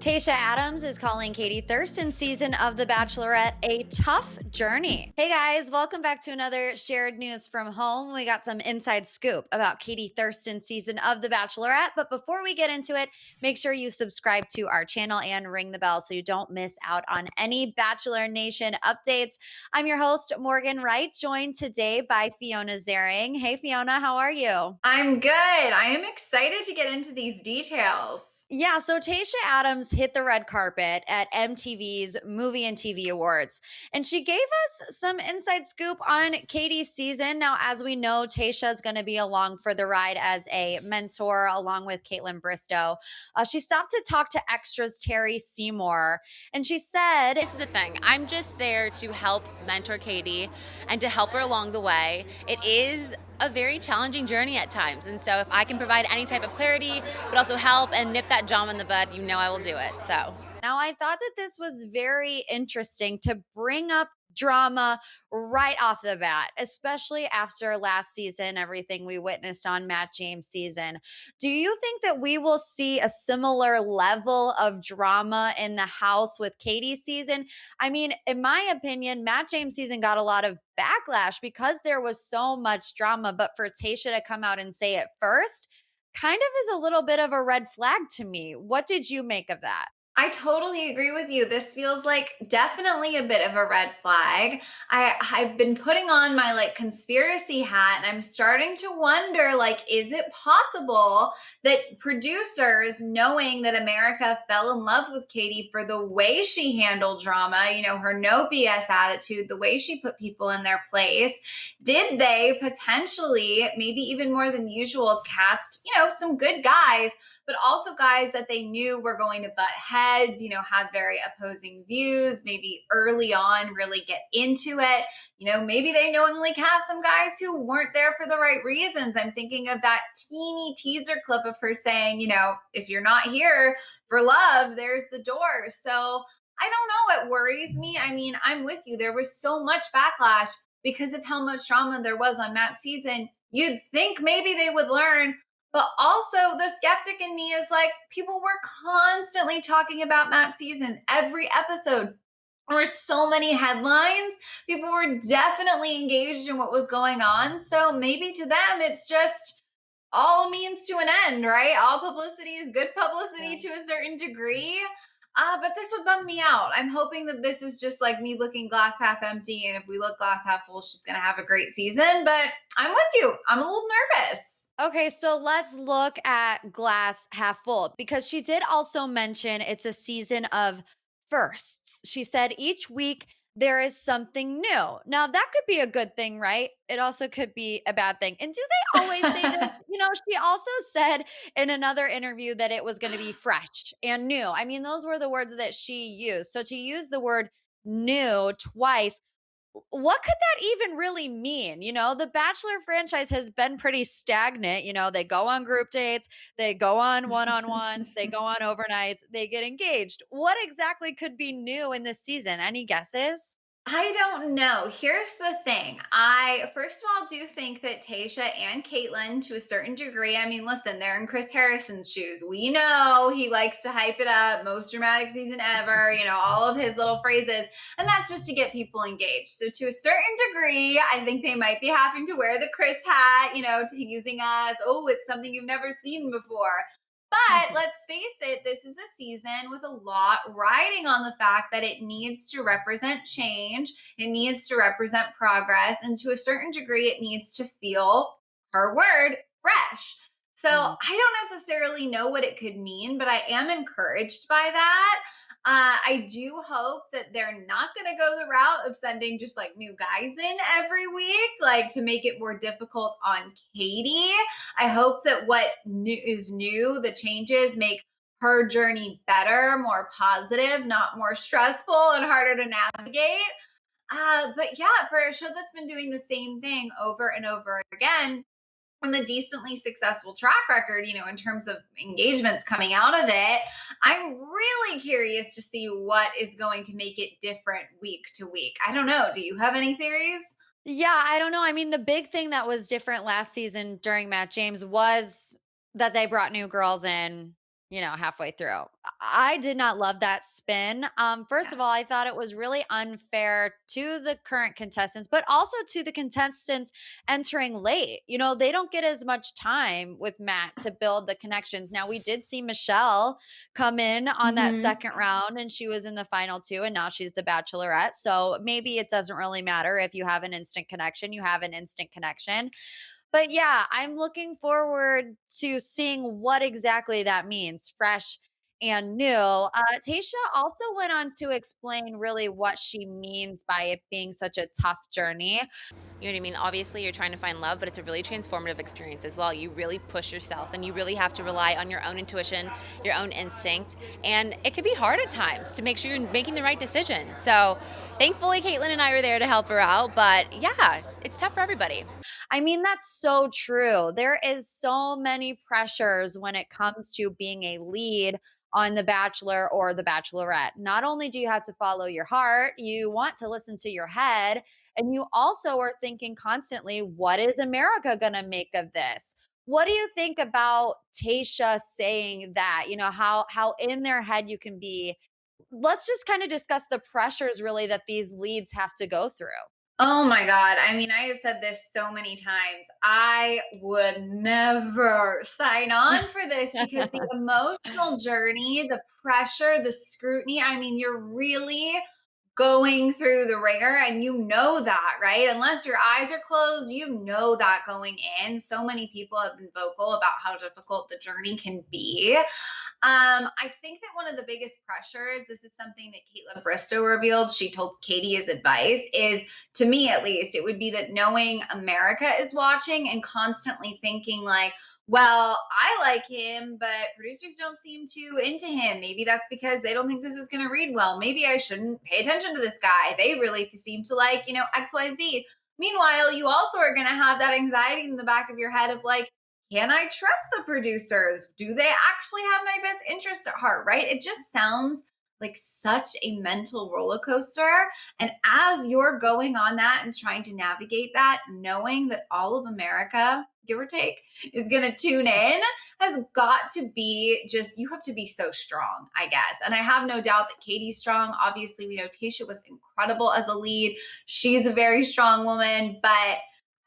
Tayshia Adams is calling Katie Thurston's season of The Bachelorette a tough journey. Hey guys, welcome back to another shared news from home. We got some inside scoop about Katie Thurston's season of The Bachelorette. But before we get into it, make sure you subscribe to our channel and ring the bell so you don't miss out on any Bachelor Nation updates. I'm your host, Morgan Wright, joined today by Fiona Zering. Hey Fiona, how are you? I'm good. I am excited to get into these details. Yeah, so Tayshia Adams hit the red carpet at MTV's Movie and TV Awards, and she gave us some inside scoop on Katie's season. Now, as we know, Tayshia is going to be along for the ride as a mentor along with Kaitlyn Bristowe. She stopped to talk to extras Terri Seymour, and she said, This is the thing. I'm just there to help mentor Katie and to help her along the way. It is a very challenging journey at times. And so if I can provide any type of clarity, but also help and nip that drama in the bud, you know I will do it. So now, I thought that this was very interesting to bring up drama right off the bat, especially after last season, everything we witnessed on Matt James' season. Do you think that we will see a similar level of drama in the house with Katie's season? I mean, in my opinion, Matt James' season got a lot of backlash because there was so much drama, but for Tayshia to come out and say it first kind of is a little bit of a red flag to me. What did you make of that? I totally agree with you. This feels like definitely a bit of a red flag. I've been putting on my conspiracy hat and I'm starting to wonder is it possible that producers knowing that America fell in love with Katie for the way she handled drama, her no BS attitude, the way she put people in their place, did they potentially maybe even more than usual cast, some good guys but also guys that they knew were going to butt heads, have very opposing views, maybe early on really get into it. Maybe they knowingly cast some guys who weren't there for the right reasons. I'm thinking of that teeny teaser clip of her saying, if you're not here for love, there's the door. So I don't know. It worries me. I mean, I'm with you. There was so much backlash because of how much drama there was on Matt's season. You'd think maybe they would learn. But also, the skeptic in me is people were constantly talking about Matt's season every episode. There were so many headlines. People were definitely engaged in what was going on. So maybe to them, it's just all means to an end, right? All publicity is good publicity to a certain degree. But this would bum me out. I'm hoping that this is just me looking glass half empty. And if we look glass half full, she's going to have a great season. But I'm with you. I'm a little nervous. Okay, so let's look at glass half full because she did also mention it's a season of firsts. She said each week there is something new. Now, that could be a good thing, right? It also could be a bad thing. And do they always say this? She also said in another interview that it was going to be fresh and new. I mean, those were the words that she used. So to use the word new twice, what could that even really mean? The Bachelor franchise has been pretty stagnant. They go on group dates, they go on one on ones, they go on overnights, they get engaged. What exactly could be new in this season? Any guesses? I don't know. Here's the thing. I, first of all, do think that Tayshia and Kaitlyn, to a certain degree, I mean, listen, they're in Chris Harrison's shoes. We know he likes to hype it up, most dramatic season ever, all of his little phrases. And that's just to get people engaged. So, to a certain degree, I think they might be having to wear the Chris hat, teasing us. Oh, it's something you've never seen before. But let's face it, this is a season with a lot riding on the fact that it needs to represent change. It needs to represent progress. And to a certain degree, it needs to feel, her word, fresh. So I don't necessarily know what it could mean, but I am encouraged by that. I do hope that they're not going to go the route of sending just new guys in every week, to make it more difficult on Katie. I hope that what is new, the changes make her journey better, more positive, not more stressful and harder to navigate. But yeah, for a show that's been doing the same thing over and over again, on the decently successful track record, in terms of engagements coming out of it, I'm really curious to see what is going to make it different week to week. I don't know. Do you have any theories? Yeah, I don't know. I mean, the big thing that was different last season during Matt James was that they brought new girls in halfway through. I did not love that spin. First Yeah. of all, I thought it was really unfair to the current contestants, but also to the contestants entering late. They don't get as much time with Matt to build the connections. Now, we did see Michelle come in on that Mhm. second round, and she was in the final two, and now she's the Bachelorette. So maybe it doesn't really matter if you have an instant connection, you have an instant connection. But yeah, I'm looking forward to seeing what exactly that means, fresh and new. Tayshia also went on to explain really what she means by it being such a tough journey. You know what I mean? Obviously, you're trying to find love, but it's a really transformative experience as well. You really push yourself and you really have to rely on your own intuition, your own instinct. And it can be hard at times to make sure you're making the right decision. So, thankfully, Kaitlyn and I are there to help her out. But yeah, it's tough for everybody. I mean, that's so true. There is so many pressures when it comes to being a lead on The Bachelor or The Bachelorette. Not only do you have to follow your heart, you want to listen to your head, and you also are thinking constantly, what is America going to make of this? What do you think about Tayshia saying that? How in their head you can be. Let's just kind of discuss the pressures really that these leads have to go through. Oh my God. I mean, I have said this so many times. I would never sign on for this because the emotional journey, the pressure, the scrutiny, I mean, you're really going through the ringer and you know that, right? Unless your eyes are closed, you know that going in. So many people have been vocal about how difficult the journey can be. I think that one of the biggest pressures, this is something that Kaitlyn Bristowe revealed, she told Katie as advice, is to me at least, it would be that knowing America is watching and constantly thinking like, well, I like him, but producers don't seem too into him. Maybe that's because they don't think this is going to read well. Maybe I shouldn't pay attention to this guy. They really seem to like, XYZ. Meanwhile, you also are going to have that anxiety in the back of your head of like, can I trust the producers? Do they actually have my best interest at heart? Right? It just sounds like such a mental roller coaster. And as you're going on that and trying to navigate that, knowing that all of America, give or take, is going to tune in has got to be just, you have to be so strong, I guess. And I have no doubt that Katie's strong. Obviously, we know Tayshia was incredible as a lead. She's a very strong woman, but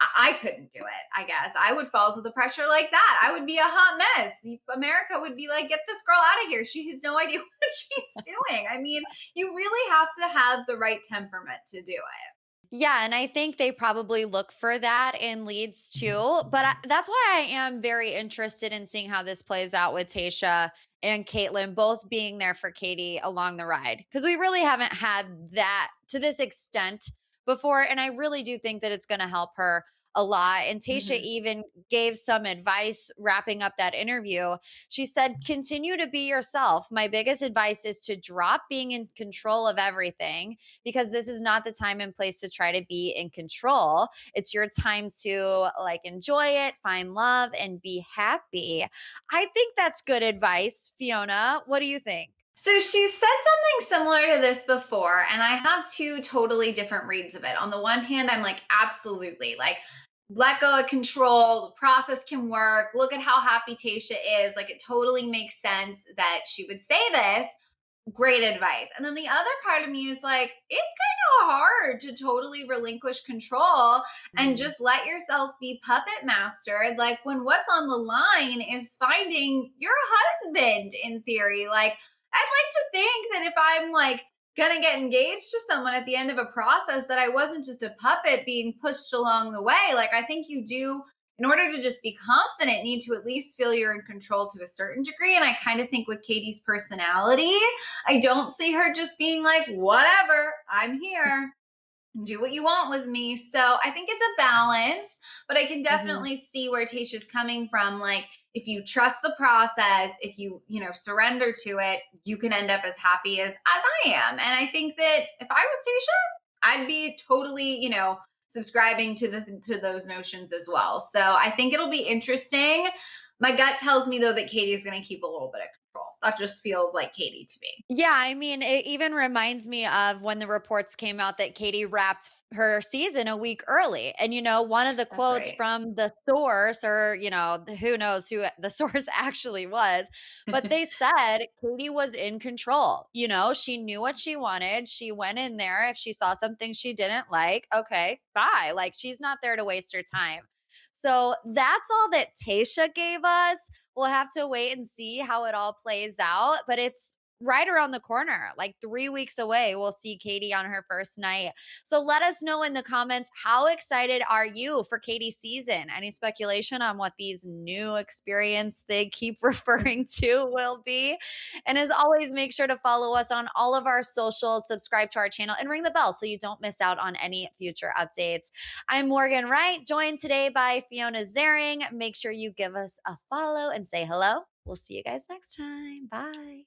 I couldn't do it, I guess. I would fall to the pressure like that. I would be a hot mess. America would be like, get this girl out of here. She has no idea what she's doing. I mean, you really have to have the right temperament to do it. Yeah, and I think they probably look for that in leads too. But that's why I am very interested in seeing how this plays out with Tayshia and Kaitlyn both being there for Katie along the ride, because we really haven't had that to this extent before. And I really do think that it's going to help her a lot. And Tayshia Mhm. even gave some advice wrapping up that interview. She said, continue to be yourself. My biggest advice is to drop being in control of everything, because this is not the time and place to try to be in control. It's your time to like enjoy it, find love, and be happy. I think that's good advice, Fiona. What do you think? So she said something similar to this before, and I have two totally different reads of it. On the one hand, I'm like, absolutely, like, let go of control. The process can work. Look at how happy Tayshia is. Like, it totally makes sense that she would say this. Great advice. And then the other part of me is like, it's kind of hard to totally relinquish control and Mhm. just let yourself be puppet mastered. Like, when what's on the line is finding your husband, in theory. Like, I'd like to think that if I'm like gonna get engaged to someone at the end of a process, that I wasn't just a puppet being pushed along the way. Like, I think you do, in order to just be confident, need to at least feel you're in control to a certain degree. And I kind of think with Katie's personality, I don't see her just being like, whatever, I'm here, do what you want with me. So I think it's a balance, but I can Mhm. definitely see where Tasha's coming from. Like, if you trust the process, if surrender to it, you can end up as happy as I am. And I think that if I was Tasha, I'd be totally, subscribing to those notions as well. So I think it'll be interesting. My gut tells me though that Katie's going to keep a little bit of control. That just feels like Katie to me. Yeah, I mean, it even reminds me of when the reports came out that Katie wrapped her season a week early. And, one of the That's quotes right. from the source, or, who knows who the source actually was, but they said Katie was in control. She knew what she wanted. She went in there. If she saw something she didn't like, okay, bye. Like, she's not there to waste her time. So that's all that Tayshia gave us. We'll have to wait and see how it all plays out, but it's right around the corner. Like 3 weeks away, we'll see Katie on her first night. So let us know in the comments, how excited are you for Katie's season? Any speculation on what these new experience they keep referring to will be? And as always, make sure to follow us on all of our socials, subscribe to our channel, and ring the bell so you don't miss out on any future updates. I'm Morgan Wright, joined today by Fiona Zaring. Make sure you give us a follow and say hello. We'll see you guys next time. Bye.